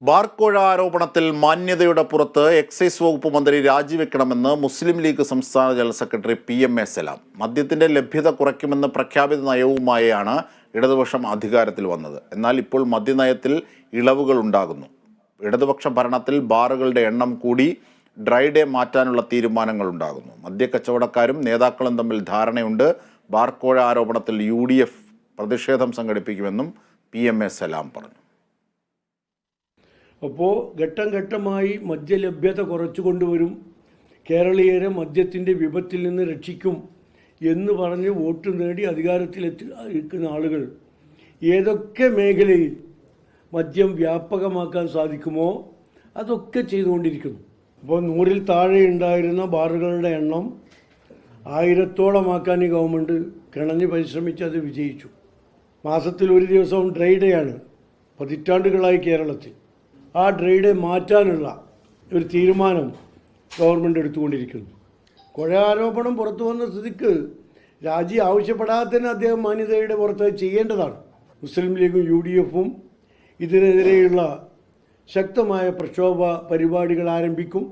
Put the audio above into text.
ബാർക്കോഴ ആരോപണത്തിൽ മാന്യതയുടെ പുറത്ത് എക്സൈസ് വകുപ്പ് മന്ത്രി രാജിവെക്കണമെന്ന് മുസ്ലിം ലീഗ് സംസ്ഥാന ജനറൽ സെക്രട്ടറി PMA സലാം. മദ്യത്തിന്റെ ലഭ്യത കുറയ്ക്കുമെന്ന് പ്രഖ്യാപിത നയവുമായാണ് ഇടതുപക്ഷം അധികാരത്തിൽ വന്നത്. എന്നാൽ ഇപ്പോൾ മദ്യനയത്തിൽ ഇളവുകൾ ഉണ്ടാകുന്നു. ഇടതുപക്ഷ ഭരണത്തിൽ ബാറുകളുടെ എണ്ണം കൂടി ഡ്രൈ ഡേ മാറ്റാനുള്ള തീരുമാനങ്ങൾ ഉണ്ടാകുന്നു. മദ്യക്കച്ചവടക്കാരും നേതാക്കളും തമ്മിൽ ധാരണയുണ്ട്. ബാർക്കോഴ ആരോപണത്തിൽ UDF പ്രതിഷേധം സംഘടിപ്പിക്കുമെന്നും PMA സലാം പറഞ്ഞു. അപ്പോൾ ഘട്ടം ഘട്ടമായി മദ്യലഭ്യത കുറച്ചു കൊണ്ടുവരും, കേരളീയരെ മദ്യത്തിൻ്റെ വിപത്തിൽ നിന്ന് രക്ഷിക്കും എന്ന് പറഞ്ഞ് വോട്ട് നേടി അധികാരത്തിലെത്തിക്കുന്ന ആളുകൾ ഏതൊക്കെ മേഖലയിൽ മദ്യം വ്യാപകമാക്കാൻ സാധിക്കുമോ അതൊക്കെ ചെയ്തുകൊണ്ടിരിക്കുന്നു. അപ്പോൾ 100-ൽ താഴെ ഉണ്ടായിരുന്ന ബാറുകളുടെ എണ്ണം 1000-ഓളമാക്കാൻ ഈ ഗവൺമെൻറ് കിണഞ്ഞ് പരിശ്രമിച്ച് അത് വിജയിച്ചു. മാസത്തിൽ ഒരു ദിവസവും ഡ്രൈ ഡേ ആണ് പതിറ്റാണ്ടുകളായി കേരളത്തിൽ. ആ ഡ്രൈ ഡേ മാറ്റാനുള്ള ഒരു തീരുമാനം ഗവൺമെൻറ് എടുത്തുകൊണ്ടിരിക്കുന്നു. കോഴ ആരോപണം പുറത്തു വന്ന സ്ഥിതിക്ക് രാജി ആവശ്യപ്പെടാതെ അദ്ദേഹം മാന്യതയുടെ പുറത്ത് ചെയ്യേണ്ടതാണ്. മുസ്ലിം ലീഗും UDFും ഇതിനെതിരെയുള്ള ശക്തമായ പ്രക്ഷോഭ പരിപാടികൾ ആരംഭിക്കും.